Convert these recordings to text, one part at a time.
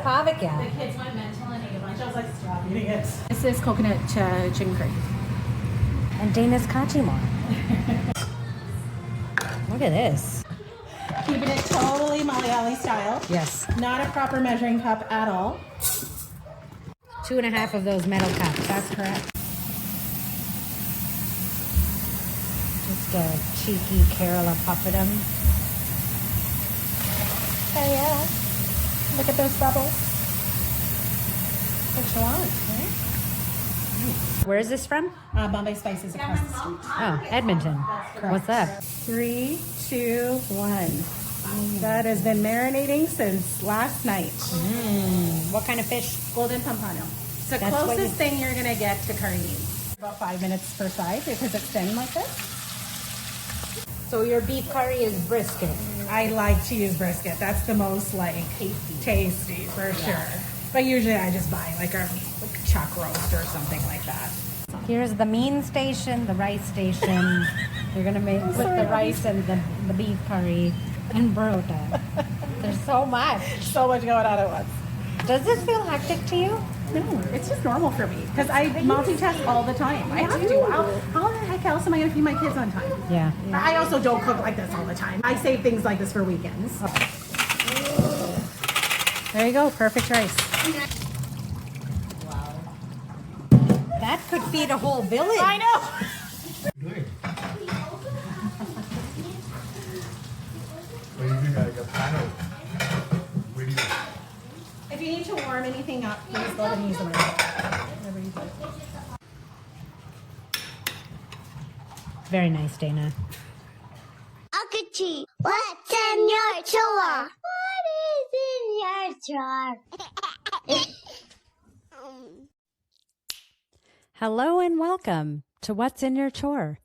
havoc yet. The kids went mental and ate a bunch. I was like, stop eating it. This is coconut chicken curry. And Daina's kachi moru. Look at this. Keeping it totally Malayale style. Yes. Not a proper measuring cup at all. 2.5 of those metal cups. That's correct. Just a cheeky Kerala puppet'em. Oh yeah. Look at those bubbles. What you want, right? Where is this from? Bombay Spices across the street. Oh, Edmonton. What's that? 3, 2, 1. That has been marinating since last night. What kind of fish? Golden pompano. It's the That's what closest thing you're going to get to curry meat. About 5 minutes per side because it's thin like this. So your beef curry is brisket. I like to use brisket. That's the most like tasty for sure. But usually I just buy like a chuck roast or something like that. Here's the mean station, the rice station. You're gonna put the rice and the beef curry and burrota. There's so much. So much going on at once. Does this feel hectic to you? No, it's just normal for me because I multitask all the time. I have to. How the heck else am I going to feed my kids on time? Yeah. I also don't cook like this all the time. I save things like this for weekends. There you go. Perfect rice. Wow. That could feed a whole village. I know. What do you do, like a panel? Where do you... If you need to warm anything up, please go ahead and use the microwave. Whatever you do. Very nice, Daina. Kachi, what's in your chore? What is in your chore? Hello and welcome to What's in Your Chore,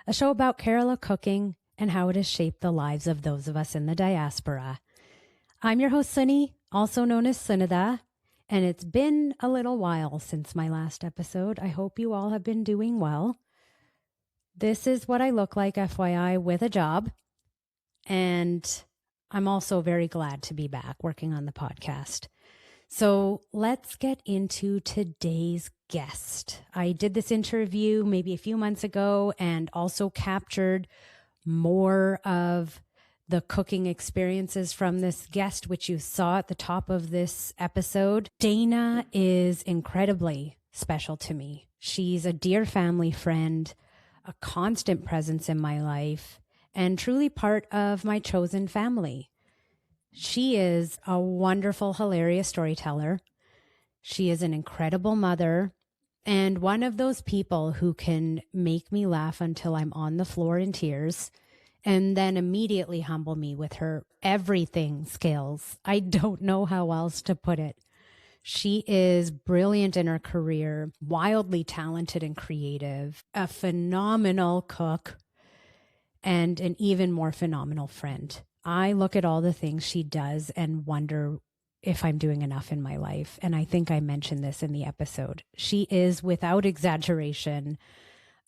a show about Kerala cooking and how it has shaped the lives of those of us in the diaspora. I'm your host, Suni, also known as Sunida, and it's been a little while since my last episode. I hope you all have been doing well. This is what I look like, FYI, with a job, and I'm also very glad to be back working on the podcast. So let's get into today's guest. I did this interview maybe a few months ago and also captured more of the cooking experiences from this guest, which you saw at the top of this episode. Daina is incredibly special to me. She's a dear family friend, a constant presence in my life, and truly part of my chosen family. She is a wonderful, hilarious storyteller. She is an incredible mother and one of those people who can make me laugh until I'm on the floor in tears and then immediately humble me with her everything skills. I don't know how else to put it. She is brilliant in her career, wildly talented and creative, a phenomenal cook, and an even more phenomenal friend. I look at all the things she does and wonder if I'm doing enough in my life. And I think I mentioned this in the episode. She is, without exaggeration,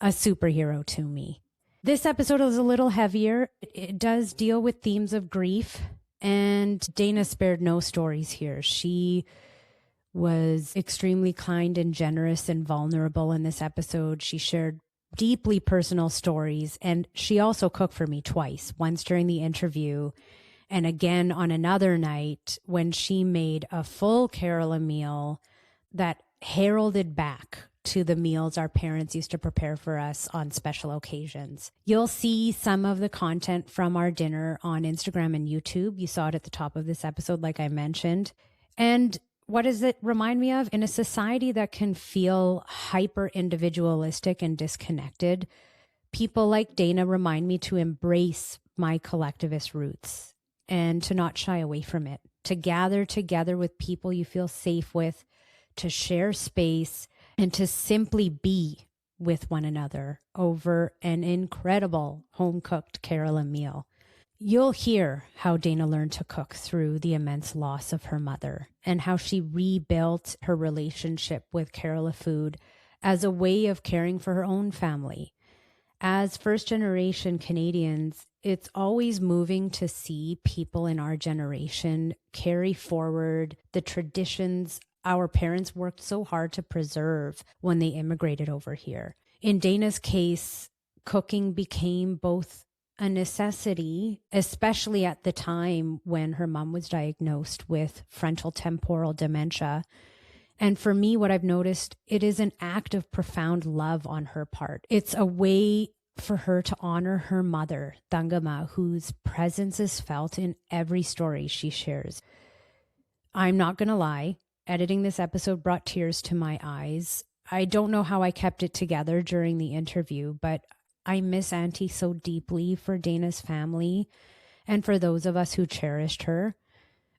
a superhero to me. This episode is a little heavier. It does deal with themes of grief, and Daina spared no stories here. She was extremely kind and generous and vulnerable in this episode. She shared deeply personal stories, and she also cooked for me twice, once during the interview and again on another night when she made a full Kerala meal that heralded back to the meals our parents used to prepare for us on special occasions. You'll see some of the content from our dinner on Instagram and YouTube. You saw it at the top of this episode, like I mentioned. And what does it remind me of? In a society that can feel hyper individualistic and disconnected, people like Daina remind me to embrace my collectivist roots and to not shy away from it, to gather together with people you feel safe with, to share space, and to simply be with one another over an incredible home-cooked Kerala meal. You'll hear how Daina learned to cook through the immense loss of her mother and how she rebuilt her relationship with Kerala food as a way of caring for her own family, as first generation Canadians, it's always moving to see people in our generation carry forward the traditions our parents worked so hard to preserve when they immigrated over here. In Daina's case, cooking became both a necessity, especially at the time when her mom was diagnosed with frontal temporal dementia. And for me, what I've noticed, it is an act of profound love on her part. It's a way for her to honor her mother, Thankamma, whose presence is felt in every story she shares. I'm not going to lie, editing this episode brought tears to my eyes. I don't know how I kept it together during the interview, but I miss Auntie so deeply for Daina's family and for those of us who cherished her.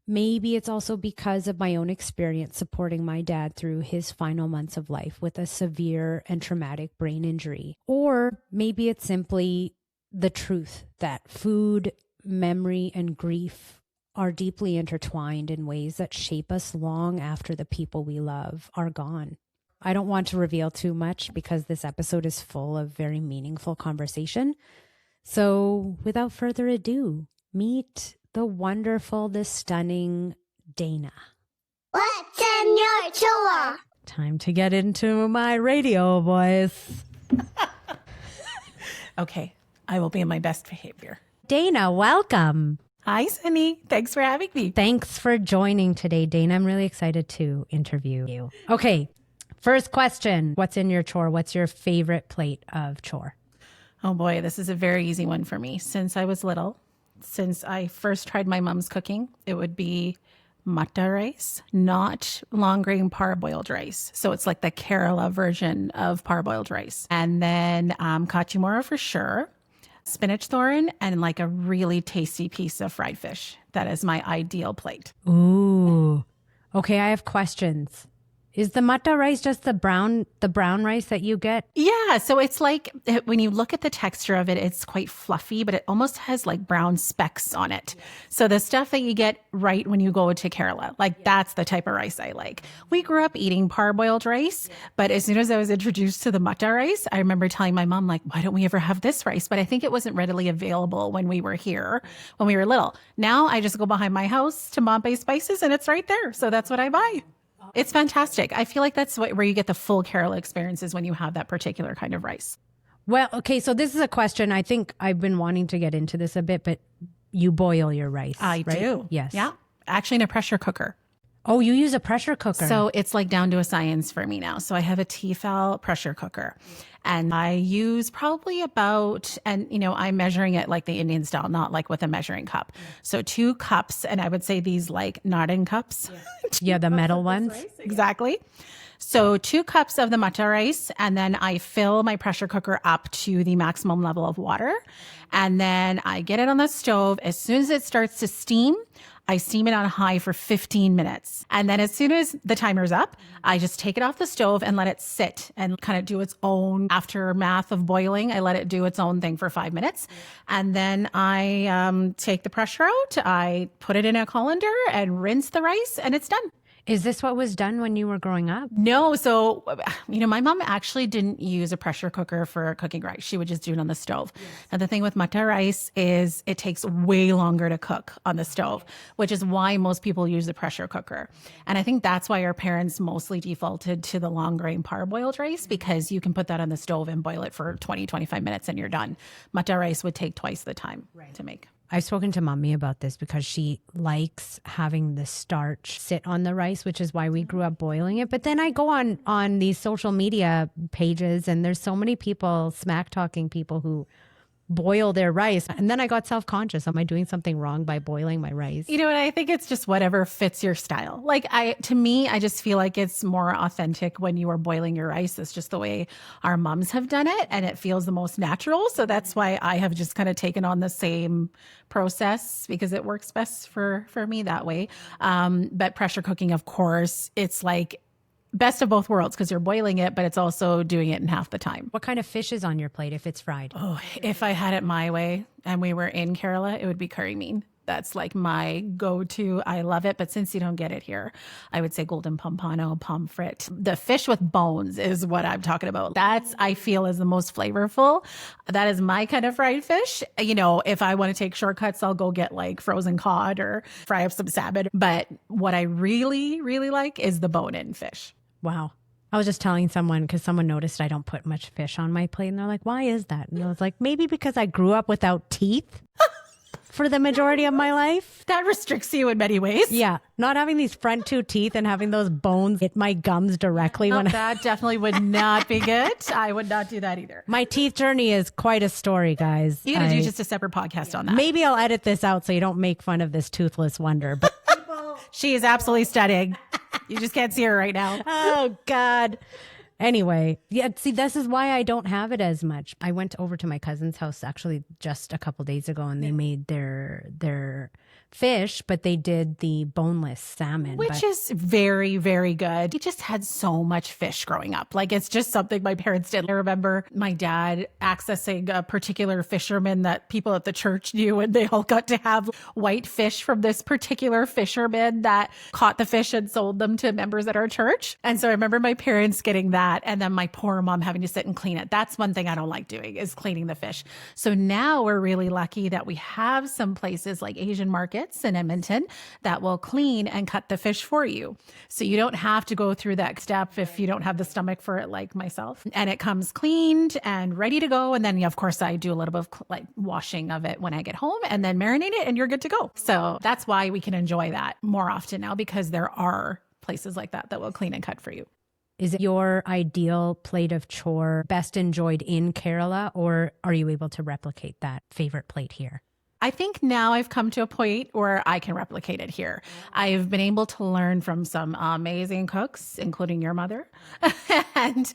Maybe it's also because of my own experience supporting my dad through his final months of life with a severe and traumatic brain injury. Or maybe it's simply the truth that food, memory, and grief are deeply intertwined in ways that shape us long after the people we love are gone. I don't want to reveal too much because this episode is full of very meaningful conversation. So without further ado, meet the wonderful, the stunning Daina. What's in your chore? Time to get into my radio voice. Okay, I will be in my best behavior. Daina, welcome. Hi, Suni. Thanks for having me. Thanks for joining today, Daina. I'm really excited to interview you. Okay, first question. What's in your chore? What's your favorite plate of chore? Oh boy, this is a very easy one for me. Since I was little, since I first tried my mom's cooking, it would be matta rice, not long grain parboiled rice. So it's like the Kerala version of parboiled rice. And then kachi moru for sure. Spinach thoran, and like a really tasty piece of fried fish. That is my ideal plate. Ooh. Okay, I have questions. Is the matta rice just the brown rice that you get? Yeah, so it's like when you look at the texture of it, it's quite fluffy, but it almost has like brown specks on it. So the stuff that you get right when you go to Kerala, like that's the type of rice I like. We grew up eating parboiled rice, but as soon as I was introduced to the matta rice, I remember telling my mom, like, why don't we ever have this rice? But I think it wasn't readily available when we were here, when we were little. Now I just go behind my house to Bombay Spices and it's right there. So that's what I buy. It's fantastic. I feel like that's where you get the full Kerala experience is when you have that particular kind of rice. Well, okay, so this is a question. I think I've been wanting to get into this a bit, but you boil your rice, I right? do. Yes. Yeah. Actually in a pressure cooker. Oh, you use a pressure cooker. So it's like down to a science for me now. So I have a Tefal pressure cooker and I use probably about, and you know, I'm measuring it like the Indian style, not like with a measuring cup. So 2 cups, and I would say these like Nardin cups. Yeah, the metal ones. Exactly. So 2 cups of the matta rice, and then I fill my pressure cooker up to the maximum level of water. And then I get it on the stove. As soon as it starts to steam, I steam it on high for 15 minutes. And then as soon as the timer's up, I just take it off the stove and let it sit and kind of do its own aftermath of boiling. I let it do its own thing for 5 minutes. And then I take the pressure out. I put it in a colander and rinse the rice and it's done. Is this what was done when you were growing up? No. So, you know, my mom actually didn't use a pressure cooker for cooking rice. She would just do it on the stove. Yes. Now, the thing with matta rice is it takes way longer to cook on the stove, which is why most people use the pressure cooker. And I think that's why our parents mostly defaulted to the long grain parboiled rice, because you can put that on the stove and boil it for 20, 25 minutes and you're done. Matta rice would take twice the time to make. I've spoken to mommy about this because she likes having the starch sit on the rice, which is why we grew up boiling it. But then I go on these social media pages and there's so many people smack talking people who boil their rice. And then I got self-conscious. Am I doing something wrong by boiling my rice? You know what? I think it's just whatever fits your style. Like to me, I just feel like it's more authentic when you are boiling your rice. It's just the way our moms have done it and it feels the most natural. So that's why I have just kind of taken on the same process because it works best for me that way. But pressure cooking, of course, it's like best of both worlds because you're boiling it, but it's also doing it in half the time. What kind of fish is on your plate if it's fried? Oh, if I had it my way and we were in Kerala, it would be curry mean. That's like my go-to. I love it. But since you don't get it here, I would say golden pompano, pomfret. The fish with bones is what I'm talking about. That's, I feel, is the most flavorful. That is my kind of fried fish. You know, if I want to take shortcuts, I'll go get like frozen cod or fry up some salmon. But what I really, really like is the bone-in fish. Wow. I was just telling someone because someone noticed I don't put much fish on my plate. And they're like, why is that? And I was like, maybe because I grew up without teeth. For the majority of my life. That restricts you in many ways. Yeah. Not having these front two teeth and having those bones hit my gums directly. That definitely would not be good. I would not do that either. My teeth journey is quite a story, guys. You gotta do just a separate podcast on that. Maybe I'll edit this out so you don't make fun of this toothless wonder. But she is absolutely stunning. You just can't see her right now. Oh, God. Anyway, yeah, see, this is why I don't have it as much. I went over to my cousin's house actually just a couple days ago and they made their fish, but they did the boneless salmon. Which is very, very good. We just had so much fish growing up. Like, it's just something my parents did. I remember my dad accessing a particular fisherman that people at the church knew, and they all got to have white fish from this particular fisherman that caught the fish and sold them to members at our church. And so I remember my parents getting that, and then my poor mom having to sit and clean it. That's one thing I don't like doing, is cleaning the fish. So now we're really lucky that we have some places like Asian markets in Edmonton that will clean and cut the fish for you. So you don't have to go through that step if you don't have the stomach for it like myself. And it comes cleaned and ready to go. And then, of course, I do a little bit of like washing of it when I get home and then marinate it and you're good to go. So that's why we can enjoy that more often now, because there are places like that that will clean and cut for you. Is it your ideal plate of chore best enjoyed in Kerala, or are you able to replicate that favorite plate here? I think now I've come to a point where I can replicate it here. I've been able to learn from some amazing cooks, including your mother, and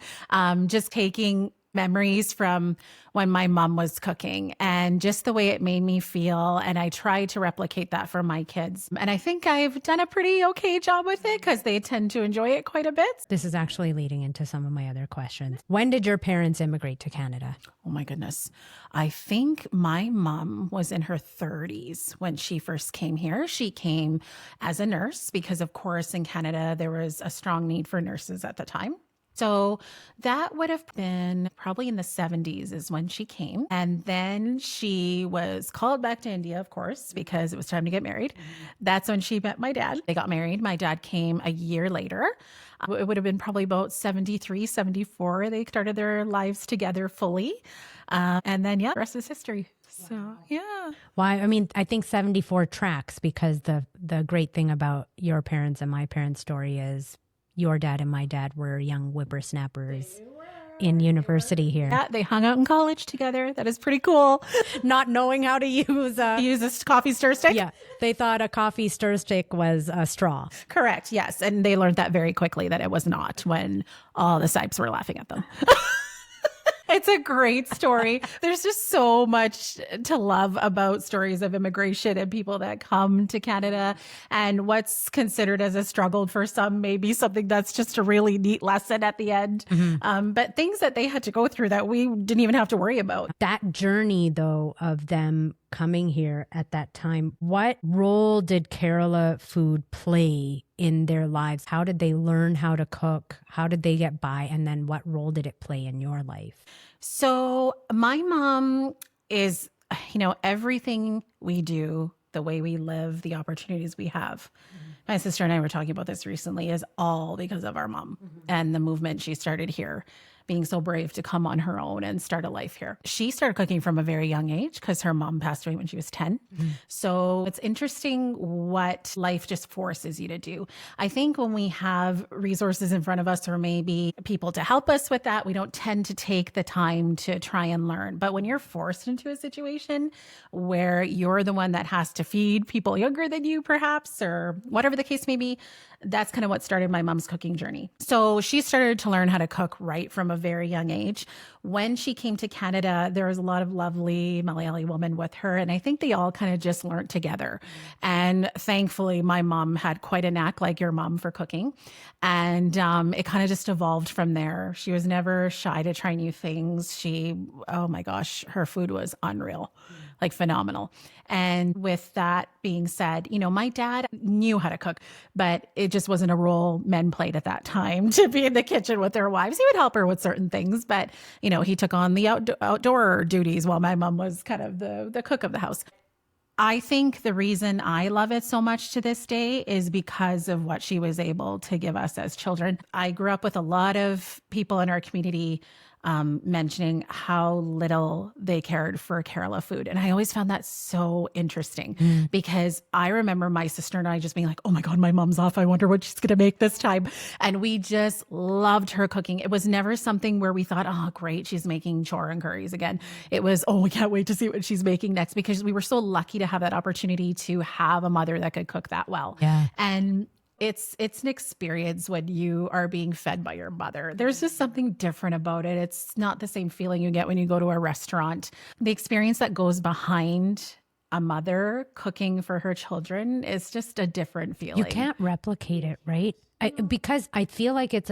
just taking memories from when my mom was cooking and just the way it made me feel. And I try to replicate that for my kids. And I think I've done a pretty okay job with it because they tend to enjoy it quite a bit. This is actually leading into some of my other questions. When did your parents immigrate to Canada? Oh my goodness. I think my mom was in her 30s when she first came here. She came as a nurse because, of course, in Canada, there was a strong need for nurses at the time. So that would have been probably in the 70s is when she came. And then she was called back to India, of course, because it was time to get married. That's when she met my dad. They got married. My dad came a year later. It would have been probably about 73, 74. They started their lives together fully. And then, yeah, the rest is history. So, yeah. Why? I mean, I think 74 tracks because the great thing about your parents and my parents' story is your dad and my dad were young whippersnappers in university here. Yeah, they hung out in college together. That is pretty cool. Not knowing how to use a coffee stir stick? Yeah, they thought a coffee stir stick was a straw. Correct, yes. And they learned that very quickly that it was not when all the Sipes were laughing at them. It's a great story. There's just so much to love about stories of immigration and people that come to Canada, and what's considered as a struggle for some may be something that's just a really neat lesson at the end. Mm-hmm. But things that they had to go through that we didn't even have to worry about. That journey, though, of them coming here at that time, what role did Kerala food play in their lives? How did they learn how to cook? How did they get by? And then what role did it play in your life? So my mom is, everything we do, the way we live, the opportunities we have. My sister and I were talking about this recently, is all because of our mom and the movement she started here, being so brave to come on her own and start a life here. She started cooking from a very young age because her mom passed away when she was 10. So it's interesting what life just forces you to do. I think when we have resources in front of us or maybe people to help us with that, we don't tend to take the time to try and learn. But when you're forced into a situation where you're the one that has to feed people younger than you, perhaps, or whatever the case may be, that's kind of what started my mom's cooking journey. So she started to learn how to cook right from a very young age. When she came to Canada, there was a lot of lovely Malayali women with her, and I think they all kind of just learned together. And thankfully, my mom had quite a knack, like your mom, for cooking. And it kind of just evolved from there. She was never shy to try new things. Oh my gosh, her food was unreal. like phenomenal. And with that being said, my dad knew how to cook, but it just wasn't a role men played at that time to be in the kitchen with their wives. He would help her with certain things, but he took on the outdoor duties while my mom was kind of the cook of the house. I think the reason I love it so much to this day is because of what she was able to give us as children. I grew up with a lot of people in our community mentioning how little they cared for Kerala food. And I always found that so interesting because I remember my sister and I just being like, oh my God, my mom's off. I wonder what she's going to make this time. And we just loved her cooking. It was never something where we thought, oh, great, she's making chor and curries again. It was, oh, we can't wait to see what she's making next, because we were so lucky to have that opportunity to have a mother that could cook that well. Yeah. And it's an experience when you are being fed by your mother. There's just something different about it. It's not the same feeling you get when you go to a restaurant. The experience that goes behind a mother cooking for her children is just a different feeling. You can't replicate it, right? Because I feel like it's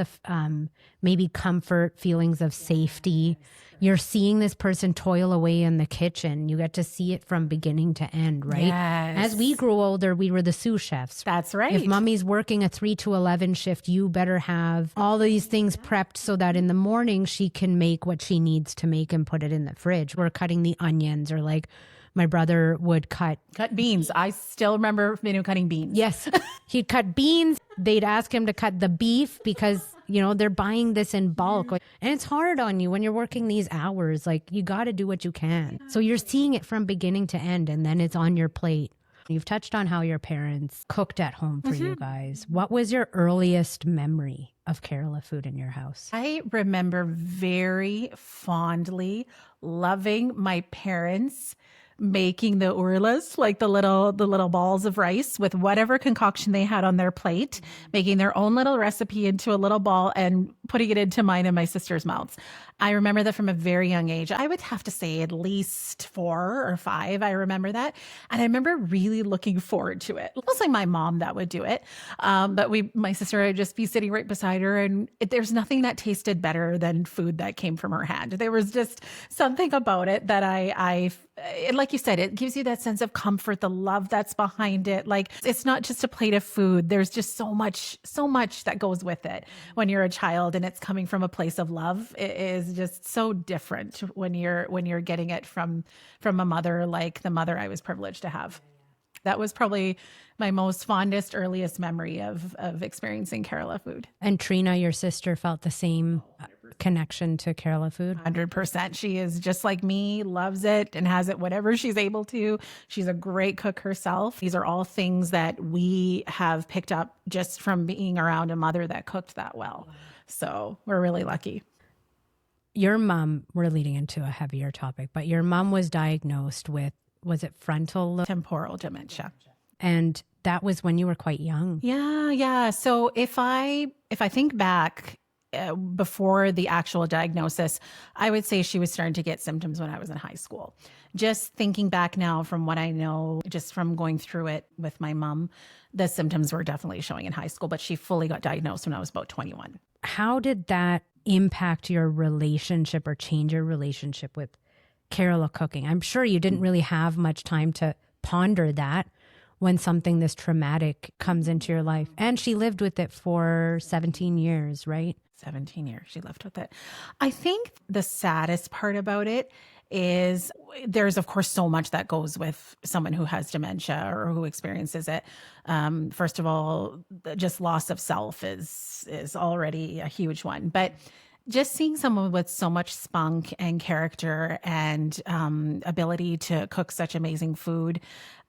maybe comfort, feelings of safety. You're seeing this person toil away in the kitchen. You get to see it from beginning to end, right? Yes. As we grew older, we were the sous chefs. That's right. If mommy's working a 3 to 11 shift, you better have all these things prepped so that in the morning she can make what she needs to make and put it in the fridge. We're cutting the onions, or like my brother would cut beans. I still remember cutting beans. Yes. He'd cut beans. They'd ask him to cut the beef because, they're buying this in bulk. And it's hard on you when you're working these hours. Like, you got to do what you can. So you're seeing it from beginning to end, and then it's on your plate. You've touched on how your parents cooked at home for you guys. What was your earliest memory of Kerala food in your house? I remember very fondly loving my parents making the urlas, like the little balls of rice with whatever concoction they had on their plate, making their own little recipe into a little ball and putting it into mine and my sister's mouths. I remember that from a very young age. I would have to say at least 4 or 5. I remember that. And I remember really looking forward to it. It was like my mom that would do it. But my sister would just be sitting right beside her. And there's nothing that tasted better than food that came from her hand. There was just something about it that like you said, it gives you that sense of comfort, the love that's behind it. Like, it's not just a plate of food. There's just so much that goes with it when you're a child and it's coming from a place of love. It is just so different when you're getting it from a mother like the mother I was privileged to have. That was probably my most fondest, earliest memory of experiencing Kerala food. And Trina, your sister, felt the same connection to Kerala food? 100%. She is just like me, loves it and has it whenever she's able to. She's a great cook herself. These are all things that we have picked up just from being around a mother that cooked that well. So we're really lucky. Your mom, we're leading into a heavier topic, but your mom was diagnosed with, was it frontal? Temporal dementia. And that was when you were quite young. Yeah. So if I think back, before the actual diagnosis, I would say she was starting to get symptoms when I was in high school. Just thinking back now from what I know, just from going through it with my mom, the symptoms were definitely showing in high school, but she fully got diagnosed when I was about 21. How did that impact your relationship or change your relationship with Kerala cooking? I'm sure you didn't really have much time to ponder that when something this traumatic comes into your life. And she lived with it for 17 years, right? 17 years she lived with it. I think the saddest part about it is there's, of course, so much that goes with someone who has dementia or who experiences it. First of all, just loss of self is already a huge one. But just seeing someone with so much spunk and character and ability to cook such amazing food,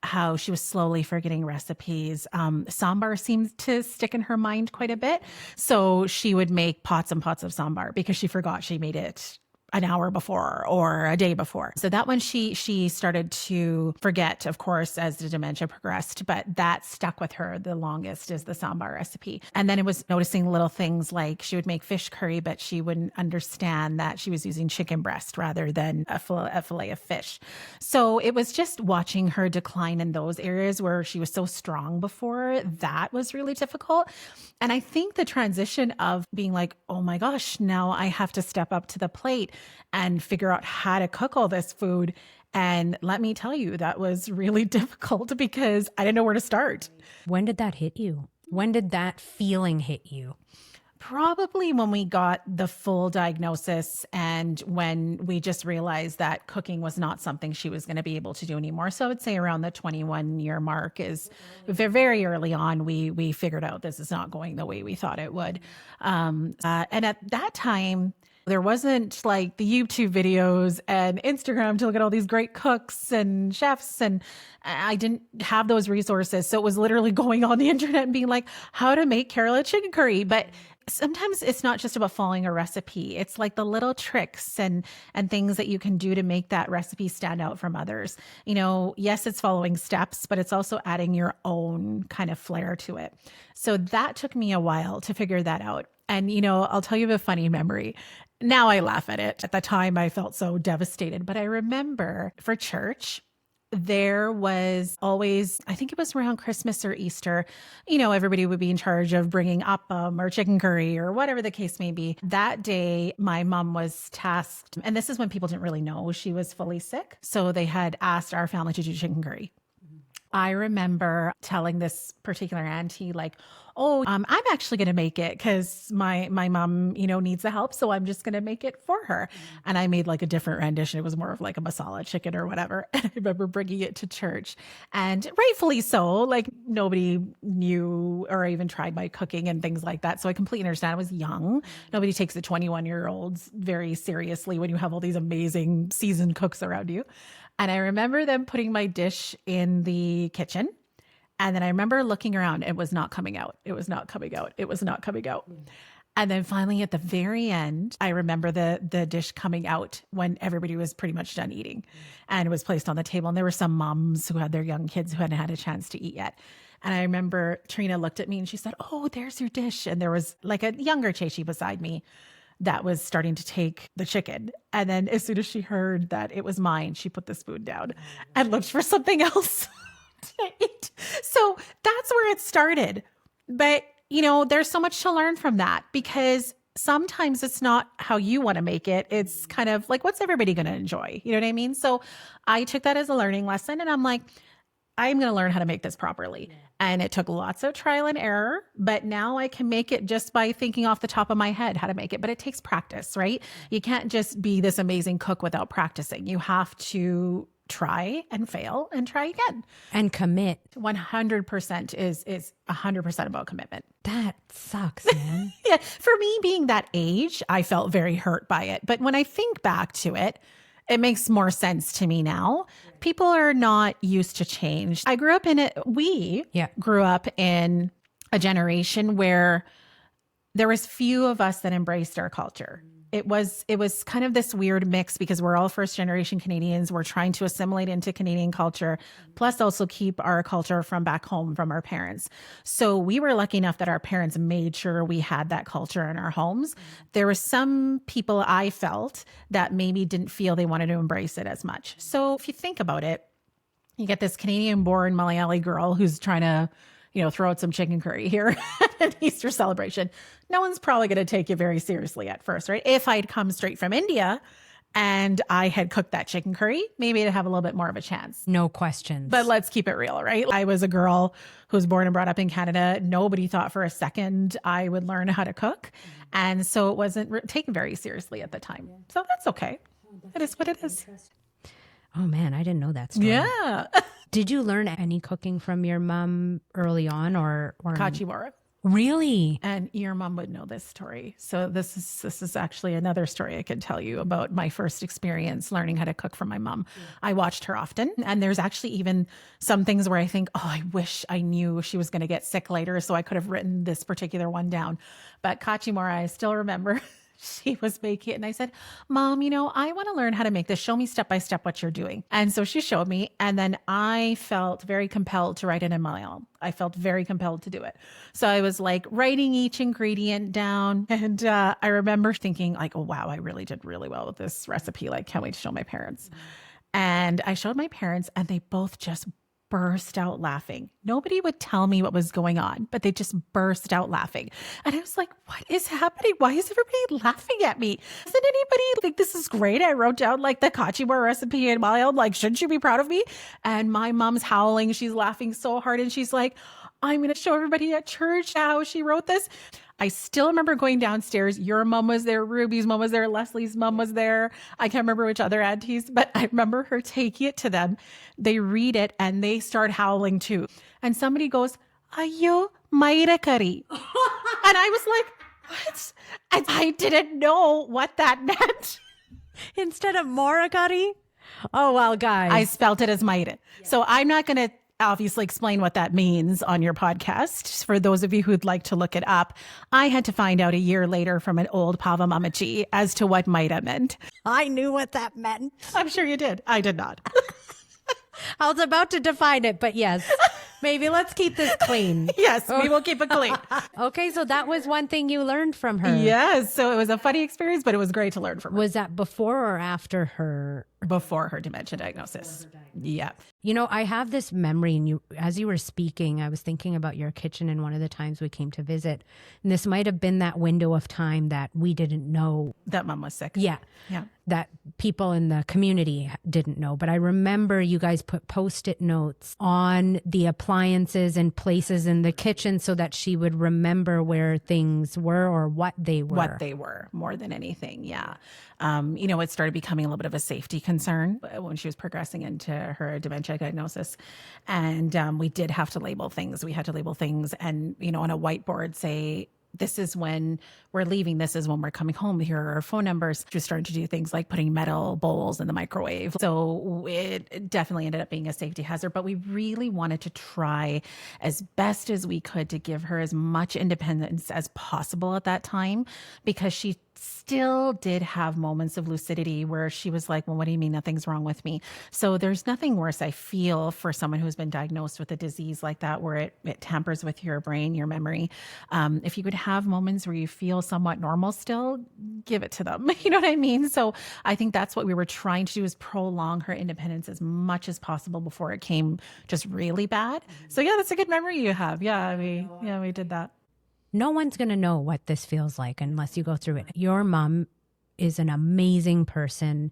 how she was slowly forgetting recipes. Sambar seemed to stick in her mind quite a bit. So she would make pots and pots of sambar because she forgot she made it an hour before or a day before. So that one she started to forget, of course, as the dementia progressed, but that stuck with her the longest is the sambar recipe. And then it was noticing little things like she would make fish curry, but she wouldn't understand that she was using chicken breast rather than a fillet of fish. So it was just watching her decline in those areas where she was so strong before. That was really difficult. And I think the transition of being like, oh my gosh, now I have to step up to the plate and figure out how to cook all this food And let me tell you, that was really difficult because I didn't know where to start. When did that hit you? When did that feeling hit you? Probably when we got the full diagnosis and when we just realized that cooking was not something she was going to be able to do anymore. So I would say around the 21-year mark is very early on, we figured out this is not going the way we thought it would. And at that time, there wasn't like the YouTube videos and Instagram to look at all these great cooks and chefs. And I didn't have those resources. So it was literally going on the internet and being like, how to make Kerala chicken curry. But sometimes it's not just about following a recipe. It's like the little tricks and things that you can do to make that recipe stand out from others. You know, yes, it's following steps, but it's also adding your own kind of flair to it. So that took me a while to figure that out. And, you know, I'll tell you a funny memory. Now I laugh at it. At the time, I felt so devastated. But I remember for church, there was always, I think it was around Christmas or Easter, you know, everybody would be in charge of bringing appam or chicken curry or whatever the case may be. That day, my mom was tasked, and this is when people didn't really know she was fully sick. So they had asked our family to do chicken curry. I remember telling this particular auntie, like, oh, I'm actually going to make it because my mom, you know, needs the help. So I'm just going to make it for her. And I made like a different rendition. It was more of like a masala chicken or whatever. And I remember bringing it to church, and rightfully so, like nobody knew or even tried my cooking and things like that. So I completely understand. I was young. Nobody takes the 21-year-olds very seriously when you have all these amazing seasoned cooks around you. And I remember them putting my dish in the kitchen. And then I remember looking around. It was not coming out. It was not coming out. It was not coming out. And then finally at the very end, I remember the dish coming out when everybody was pretty much done eating, and it was placed on the table. And there were some moms who had their young kids who hadn't had a chance to eat yet. And I remember Trina looked at me and she said, oh, there's your dish. And there was like a younger Chechi beside me that was starting to take the chicken. And then as soon as she heard that it was mine, she put the spoon down and looked for something else to eat. So that's where it started. But, you know, there's so much to learn from that, because sometimes it's not how you want to make it. It's kind of like, what's everybody going to enjoy? You know what I mean? So I took that as a learning lesson, and I'm like, I'm going to learn how to make this properly. And it took lots of trial and error, but now I can make it just by thinking off the top of my head how to make it. But it takes practice, right? You can't just be this amazing cook without practicing. You have to try and fail and try again. And commit. 100% is 100% about commitment. That sucks, man. Yeah. For me, being that age, I felt very hurt by it. But when I think back to it, it makes more sense to me now. People are not used to change. I grew up in it. We grew up in a generation where there was few of us that embraced our culture. It was kind of this weird mix, because we're all first generation Canadians. We're trying to assimilate into Canadian culture, plus also keep our culture from back home from our parents. So we were lucky enough that our parents made sure we had that culture in our homes. There were some people I felt that maybe didn't feel they wanted to embrace it as much. So if you think about it, you get this Canadian born Malayali girl who's trying to, you know, throw out some chicken curry here at an Easter celebration. No one's probably going to take you very seriously at first, right? If I'd come straight from India and I had cooked that chicken curry, maybe I'd have a little bit more of a chance. No questions. But let's keep it real, right? I was a girl who was born and brought up in Canada. Nobody thought for a second I would learn how to cook. And so it wasn't taken very seriously at the time. So that's okay. It is what it is. Oh man, I didn't know that story. Yeah. Did you learn any cooking from your mom early on, or Kachi moru. Really? And your mom would know this story. So this is actually another story I could tell you about my first experience learning how to cook from my mom. I watched her often, and there's actually even some things where I think, oh, I wish I knew she was going to get sick later so I could have written this particular one down. But kachi moru, I still remember. She was making it, and I said, Mom, you know, I want to learn how to make this. Show me step by step what you're doing. And so she showed me, and then I felt very compelled to write it in Malayalam. I felt very compelled to do it. So I was like writing each ingredient down, and I remember thinking like, oh, wow, I really did really well with this recipe. Like, can't wait to show my parents. And I showed my parents, and they both just burst out laughing. Nobody would tell me what was going on, but they just burst out laughing. And I was like, what is happening? Why is everybody laughing at me? Doesn't anybody think this is great? I wrote down like the kachi moru recipe and I'm like, shouldn't you be proud of me? And my mom's howling. She's laughing so hard. And she's like, I'm going to show everybody at church how she wrote this. I still remember going downstairs. Your mom was there. Ruby's mom was there. Leslie's mom was there. I can't remember which other aunties, but I remember her taking it to them. They read it and they start howling too. And somebody goes, Ayo, Mayra kari. And I was like, what? And I didn't know what that meant. Instead of morakari? Oh, well, guys. I spelt it as Mayra. So I'm not going to obviously explain what that means on your podcast. For those of you who'd like to look it up, I had to find out a year later from an old Pava Mamachi as to what Mayra meant. I knew what that meant. I'm sure you did. I did not. I was about to define it, but yes. Maybe let's keep this clean. Yes, we will keep it clean. Okay, so that was one thing you learned from her. Yes, so it was a funny experience, but it was great to learn from her. Was that before or after her? Before her dementia diagnosis. Yeah. You know, I have this memory, and as you were speaking, I was thinking about your kitchen and one of the times we came to visit. And this might have been that window of time that we didn't know. That mom was sick. Yeah. Yeah. That people in the community didn't know. But I remember you guys put Post-it notes on the appliances and places in the kitchen so that she would remember where things were or what they were. What they were, more than anything. Yeah. You know, it started becoming a little bit of a safety concern when she was progressing into her dementia diagnosis. And we did have to label things. We had to label things and, you know, on a whiteboard say, this is when we're leaving. This is when we're coming home. Here are our phone numbers. Just starting to do things like putting metal bowls in the microwave. So it definitely ended up being a safety hazard, but we really wanted to try as best as we could to give her as much independence as possible at that time, because she still did have moments of lucidity where she was like, well, what do you mean nothing's wrong with me? So there's nothing worse, I feel, for someone who's been diagnosed with a disease like that, where it tampers with your brain, your memory. If you could have moments where you feel somewhat normal still, give it to them. You know what I mean? So I think that's what we were trying to do, is prolong her independence as much as possible before it came just really bad. So yeah, that's a good memory you have. Yeah, we did that. No one's going to know what this feels like unless you go through it. Your mom is an amazing person,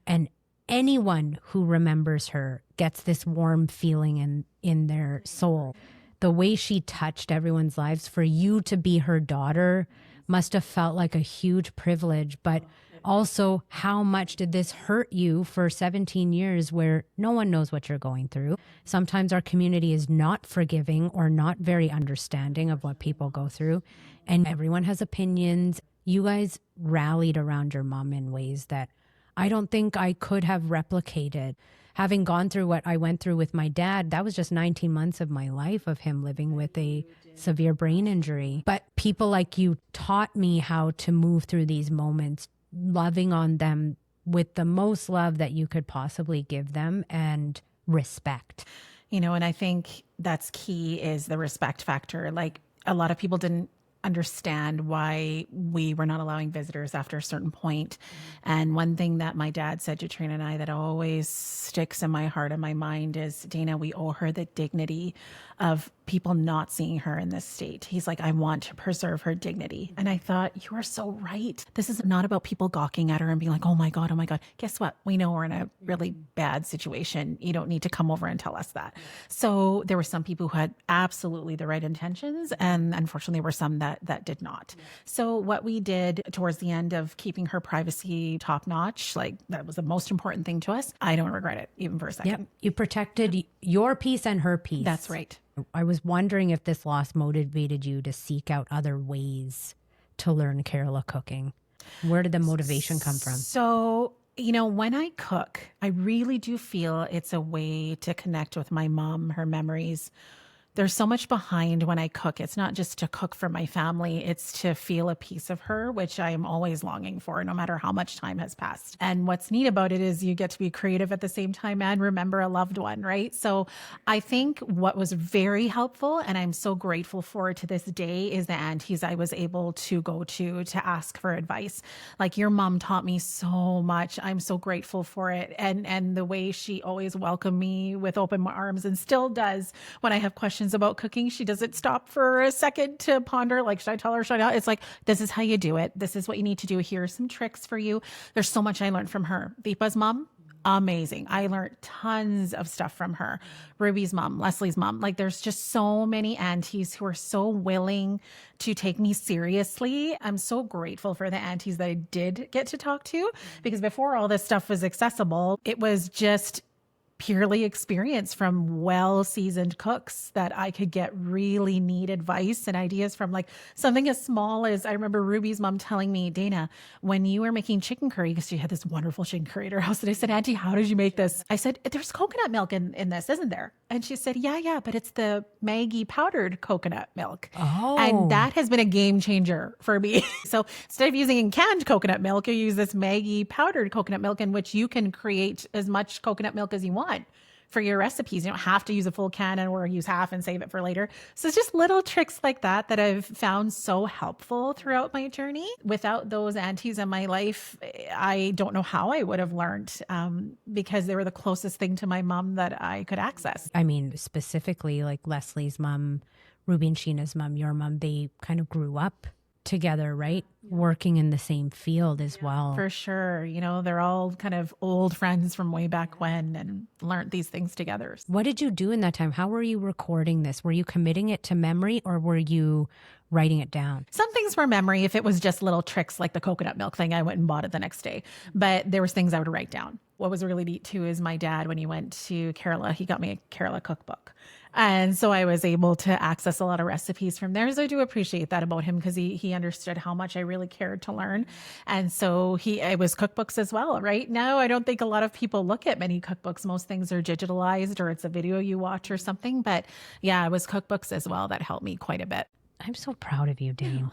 and anyone who remembers her gets this warm feeling in their soul. The way she touched everyone's lives, for you to be her daughter must have felt like a huge privilege, but also, how much did this hurt you for 17 years where no one knows what you're going through? Sometimes our community is not forgiving or not very understanding of what people go through, and everyone has opinions. You guys rallied around your mom in ways that I don't think I could have replicated. Having gone through what I went through with my dad, that was just 19 months of my life of him living with a severe brain injury. But people like you taught me how to move through these moments, loving on them with the most love that you could possibly give them, and respect. You know, and I think that's key, is the respect factor. Like, a lot of people didn't understand why we were not allowing visitors after a certain point. And one thing that my dad said to Trina and I that always sticks in my heart and my mind is, Daina, we owe her the dignity of people not seeing her in this state. He's like, I want to preserve her dignity. And I thought, you are so right. This is not about people gawking at her and being like, oh my God, oh my God. Guess what? We know we're in a really bad situation. You don't need to come over and tell us that. So there were some people who had absolutely the right intentions, and unfortunately there were some that did not. So what we did towards the end of keeping her privacy top notch, like, that was the most important thing to us. I don't regret it even for a second. Yep. You protected your peace and her peace. That's right. I was wondering if this loss motivated you to seek out other ways to learn Kerala cooking. Where did the motivation come from? So, you know, when I cook, I really do feel it's a way to connect with my mom, her memories, there's so much behind when I cook. It's not just to cook for my family. It's to feel a piece of her, which I am always longing for, no matter how much time has passed. And what's neat about it is you get to be creative at the same time and remember a loved one, right? So I think what was very helpful, and I'm so grateful for to this day, is the aunties I was able to go to ask for advice. Like, your mom taught me so much. I'm so grateful for it. And the way she always welcomed me with open arms, and still does when I have questions about cooking. She doesn't stop for a second to ponder, like, should I tell her, should I not? It's like, this is how you do it. This is what you need to do. Here are some tricks for you. There's so much I learned from her. Deepa's mom, amazing. I learned tons of stuff from her. Ruby's mom, Leslie's mom. Like, there's just so many aunties who are so willing to take me seriously. I'm so grateful for the aunties that I did get to talk to, because before all this stuff was accessible, it was just purely experience from well-seasoned cooks that I could get really neat advice and ideas from. Like, something as small as, I remember Ruby's mom telling me, Daina, when you were making chicken curry, because she had this wonderful chicken curry at her house, and I said, Auntie, how did you make this? I said, there's coconut milk in this, isn't there? And she said, yeah, but it's the Maggie powdered coconut milk. Oh. And that has been a game changer for me. So instead of using canned coconut milk, you use this Maggie powdered coconut milk, in which you can create as much coconut milk as you want for your recipes. You don't have to use a full can or use half and save it for later. So it's just little tricks like that that I've found so helpful throughout my journey. Without those aunties in my life, I don't know how I would have learned, because they were the closest thing to my mom that I could access. I mean, specifically like Leslie's mom, Ruby and Sheena's mom, your mom, they kind of grew up together, right? Working in the same field as well. For sure. You know, they're all kind of old friends from way back when, and learned these things together. What did you do in that time? How were you recording this? Were you committing it to memory, or were you writing it down? Some things were memory. If it was just little tricks like the coconut milk thing, I went and bought it the next day. But there was things I would write down. What was really neat too is my dad, when he went to Kerala, he got me a Kerala cookbook. And so I was able to access a lot of recipes from there. So I do appreciate that about him, because he understood how much I really cared to learn. And so it was cookbooks as well. Right now, I don't think a lot of people look at many cookbooks. Most things are digitalized, or it's a video you watch or something. But yeah, it was cookbooks as well that helped me quite a bit. I'm so proud of you, Dane.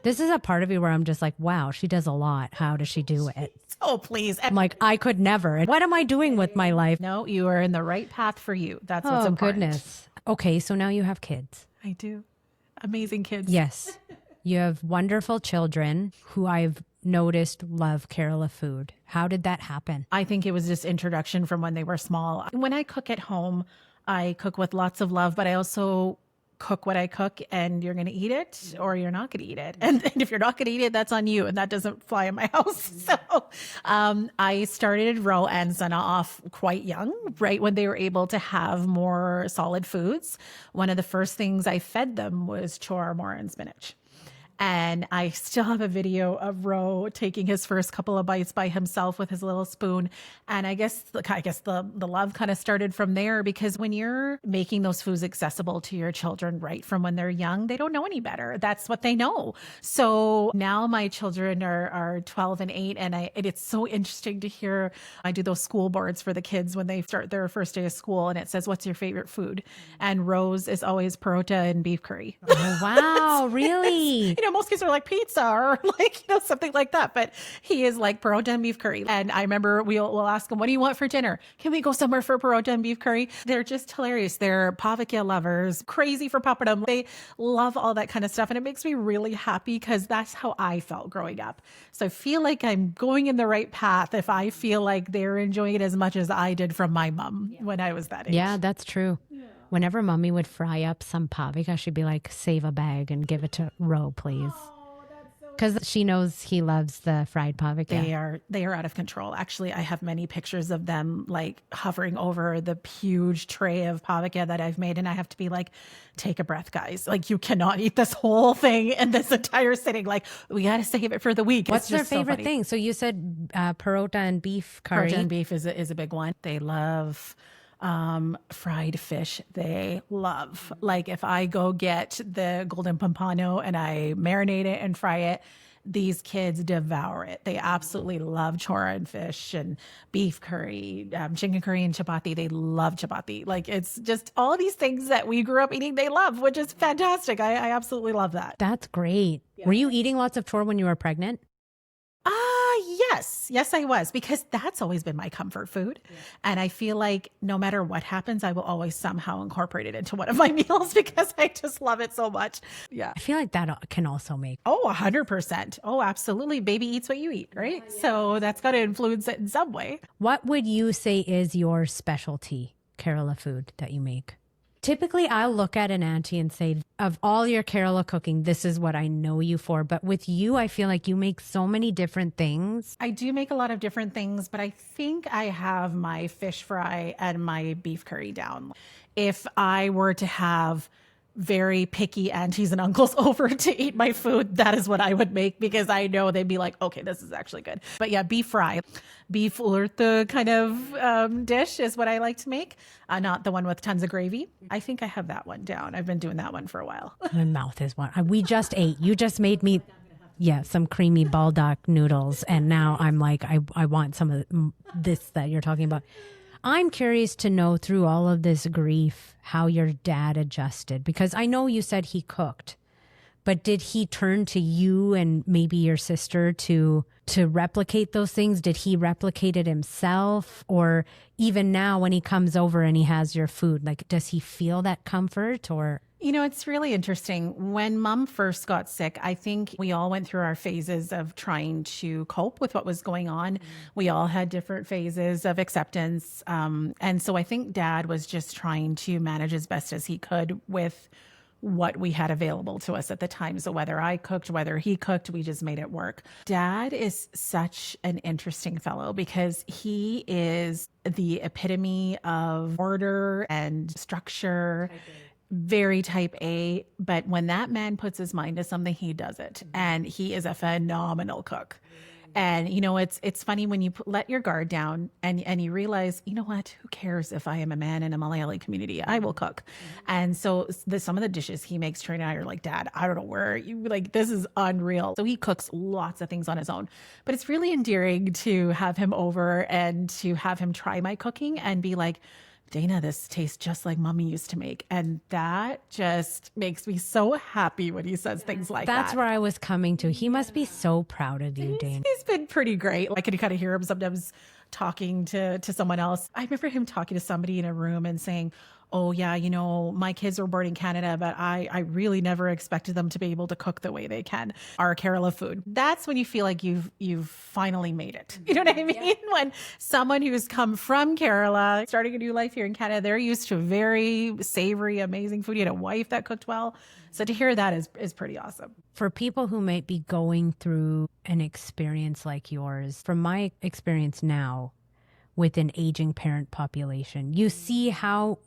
This is a part of you where I'm just like, wow, she does a lot. How does she do it? Oh, please. I'm like, I could never. What am I doing with my life? No, you are in the right path for you. That's what's important. Goodness. Okay, so now you have kids. I do. Amazing kids. Yes. You have wonderful children who I've noticed love Kerala food. How did that happen? I think it was just introduction from when they were small. When I cook at home, I cook with lots of love, but I also cook what I cook, and you're going to eat it or you're not going to eat it. And if you're not going to eat it, that's on you. And that doesn't fly in my house. So I started Ro and Sana off quite young, right when they were able to have more solid foods. One of the first things I fed them was chor, moru, and spinach. And I still have a video of Ro taking his first couple of bites by himself with his little spoon. And I guess the love kind of started from there, because when you're making those foods accessible to your children right from when they're young, they don't know any better. That's what they know. So now my children are 12 and 8. And it's so interesting to hear. I do those school boards for the kids when they start their first day of school. And it says, what's your favorite food? And Ro's is always parota and beef curry. Oh, wow, really? Most kids are like pizza or like, something like that. But he is like parota and beef curry. And I remember we'll ask him, what do you want for dinner? Can we go somewhere for parota and beef curry? They're just hilarious. They're pavakya lovers, crazy for papadum. They love all that kind of stuff. And it makes me really happy, because that's how I felt growing up. So I feel like I'm going in the right path if I feel like they're enjoying it as much as I did from my mom when I was that age. Yeah, that's true. Whenever mommy would fry up some pavika, she'd be like, save a bag and give it to Ro, please. Because she knows he loves the fried pavika. They are out of control. Actually, I have many pictures of them like hovering over the huge tray of pavika that I've made. And I have to be like, take a breath, guys. Like, you cannot eat this whole thing and this entire sitting. Like, we got to save it for the week. What's their favorite thing? So you said parota and beef curry. Parota and beef is a big one. They love fried fish. They love, like, if I go get the golden pompano and I marinate it and fry it, these kids devour it. They absolutely love chora and fish and beef curry, chicken curry and chapati. They love chapati. Like, it's just all these things that we grew up eating, they love, which is fantastic. I absolutely love that. That's great. Yeah. Were you eating lots of chore when you were pregnant? Yes. Yes, I was, because that's always been my comfort food. Yeah. And I feel like no matter what happens, I will always somehow incorporate it into one of my meals because I just love it so much. Yeah. I feel like that can also make. 100%. Oh, absolutely. Baby eats what you eat, right? Yeah. So that's got to influence it in some way. What would you say is your specialty Kerala food that you make? Typically, I'll look at an auntie and say, of all your Kerala cooking, this is what I know you for. But with you, I feel like you make so many different things. I do make a lot of different things, but I think I have my fish fry and my beef curry down. If I were to have very picky aunties and uncles over to eat my food, that is what I would make, because I know they'd be like, okay, this is actually good. But yeah, beef fry, beef urta kind of dish is what I like to make. Not the one with tons of gravy. I think I have that one down. I've been doing that one for a while. My mouth is one. We just ate. You just made me, some creamy baldock noodles. And now I'm like, I want some of this that you're talking about. I'm curious to know, through all of this grief, how your dad adjusted, because I know you said he cooked, but did he turn to you and maybe your sister to replicate those things? Did he replicate it himself? Or even now when he comes over and he has your food, like, does he feel that comfort? Or it's really interesting. When Mom first got sick, I think we all went through our phases of trying to cope with what was going on. We all had different phases of acceptance. And so I think Dad was just trying to manage as best as he could with what we had available to us at the time. So whether I cooked, whether he cooked, we just made it work. Dad is such an interesting fellow because he is the epitome of order and structure. Very type A, but when that man puts his mind to something, he does it. And he is a phenomenal cook. And, it's funny when you let your guard down and you realize, you know what, who cares if I am a man in a Malayali community? I will cook. And so some of the dishes he makes, Trina and I are like, Dad, I don't know where you this is unreal. So he cooks lots of things on his own, but it's really endearing to have him over and to have him try my cooking and be like, Daina, this tastes just like Mommy used to make. And that just makes me so happy when he says things like that. That's where I was coming to. He must be so proud of you, Daina. He's been pretty great. I can kind of hear him sometimes talking to someone else. I remember him talking to somebody in a room and saying, oh yeah, my kids were born in Canada, but I really never expected them to be able to cook the way they can. Our Kerala food. That's when you feel like you've finally made it. You know what I mean? Yeah. When someone who's come from Kerala, starting a new life here in Canada, they're used to very savory, amazing food. You had a wife that cooked well. So to hear that is pretty awesome. For people who might be going through an experience like yours, from my experience now, with an aging parent population, you see how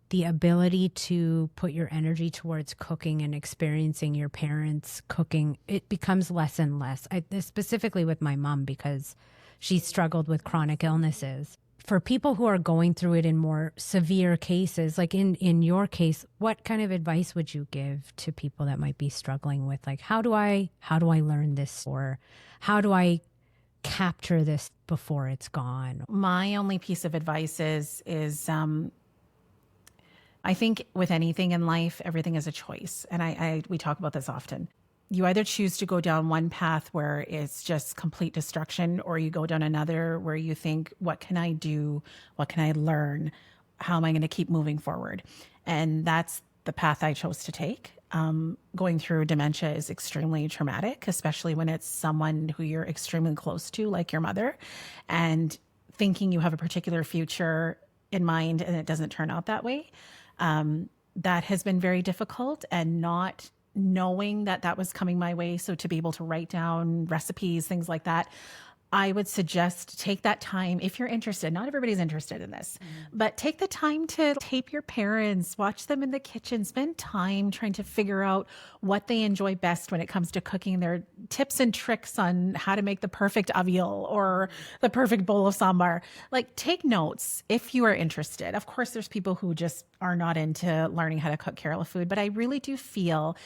the ability to put your energy towards cooking and experiencing your parents cooking, it becomes less and less. Specifically with my mom, because she struggled with chronic illnesses. For people who are going through it in more severe cases, like in your case, what kind of advice would you give to people that might be struggling with, like, how do I learn this, or how do I capture this before it's gone? My only piece of advice is I think with anything in life, everything is a choice. And we talk about this often. You either choose to go down one path where it's just complete destruction, or you go down another where you think, what can I do? What can I learn? How am I going to keep moving forward? And that's the path I chose to take. Going through dementia is extremely traumatic, especially when it's someone who you're extremely close to, like your mother, and thinking you have a particular future in mind and it doesn't turn out that way. That has been very difficult, and not knowing that was coming my way. So to be able to write down recipes, things like that, I would suggest take that time if you're interested. Not everybody's interested in this, but take the time to tape your parents, watch them in the kitchen, spend time trying to figure out what they enjoy best when it comes to cooking, their tips and tricks on how to make the perfect avial or the perfect bowl of sambar. Like, take notes if you are interested. Of course, there's people who just are not into learning how to cook Kerala food, but I really do feel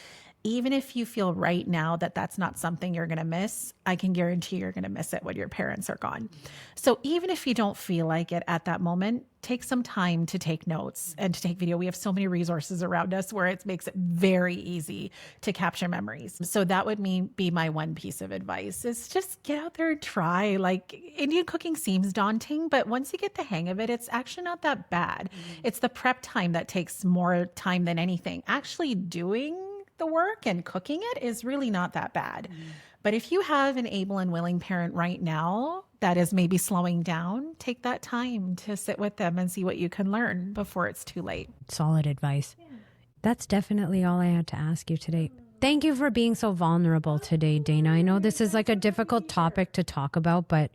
even if you feel right now that that's not something you're going to miss, I can guarantee you're going to miss it when your parents are gone. So even if you don't feel like it at that moment, take some time to take notes and to take video. We have so many resources around us where it makes it very easy to capture memories. So that would be my one piece of advice is just get out there and try. Like Indian cooking seems daunting, but once you get the hang of it, it's actually not that bad. It's the prep time that takes more time than anything. Actually doing the work and cooking it is really not that bad. But if you have an able and willing parent right now that is maybe slowing down, take that time to sit with them and see what you can learn before it's too late. Solid advice. That's definitely all I had to ask you today. Thank you for being so vulnerable today, Daina. I know this is like a difficult topic to talk about, but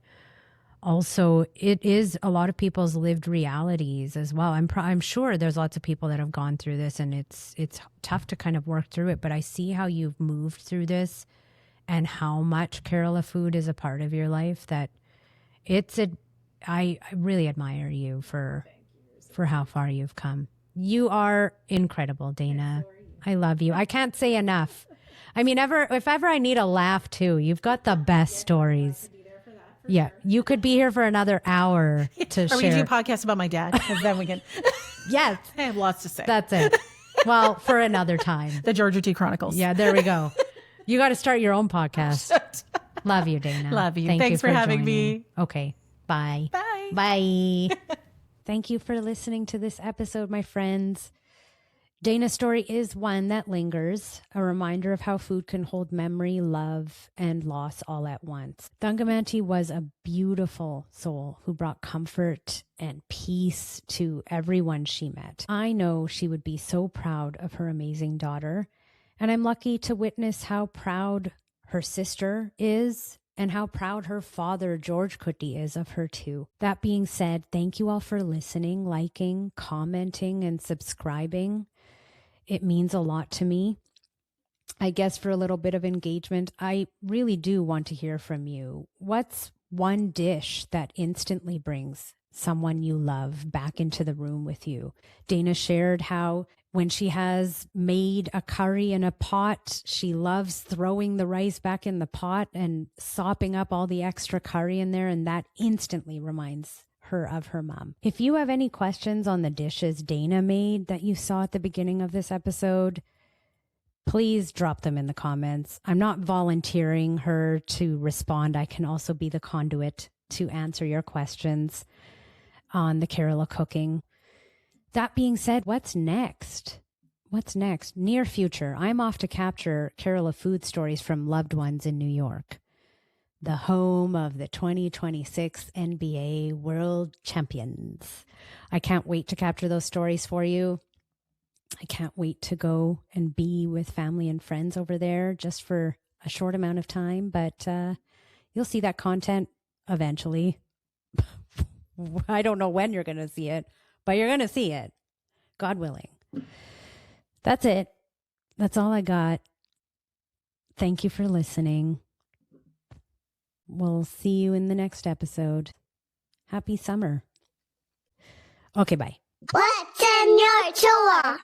also it is a lot of people's lived realities as well. I'm sure there's lots of people that have gone through this, and it's tough to kind of work through it, but I see how you've moved through this and how much Kerala food is a part of your life, that I really admire you for how far you've come. You are incredible, Daina. I love you. I can't say enough. I mean, if ever I need a laugh too, you've got the best stories. Yeah, you could be here for another hour to share. Are we do a podcast about my dad? Because then we can. Yes. I have lots to say. That's it. Well, for another time. The Georgia Tea Chronicles. Yeah, there we go. You got to start your own podcast. Love you, Daina. Love you. Thank Thanks you for having me. Okay. Bye. Bye. Bye. Thank you for listening to this episode, my friends. Daina's story is one that lingers, a reminder of how food can hold memory, love, and loss all at once. Thankamma was a beautiful soul who brought comfort and peace to everyone she met. I know she would be so proud of her amazing daughter, and I'm lucky to witness how proud her sister is and how proud her father, George Kutty, is of her too. That being said, thank you all for listening, liking, commenting, and subscribing. It means a lot to me. I guess for a little bit of engagement, I really do want to hear from you. What's one dish that instantly brings someone you love back into the room with you? Daina shared how when she has made a curry in a pot, she loves throwing the rice back in the pot and sopping up all the extra curry in there, and that instantly reminds her of her mom. If you have any questions on the dishes Daina made that you saw at the beginning of this episode, please drop them in the comments. I'm not volunteering her to respond. I can also be the conduit to answer your questions on the Kerala cooking. That being said, what's next? What's next? Near future, I'm off to capture Kerala food stories from loved ones in New York, the home of the 2026 NBA World Champions. I can't wait to capture those stories for you. I can't wait to go and be with family and friends over there just for a short amount of time, but you'll see that content eventually. I don't know when you're going to see it, but you're going to see it, God willing. That's it. That's all I got. Thank you for listening. We'll see you in the next episode. Happy summer. Okay, bye. What's in your chore?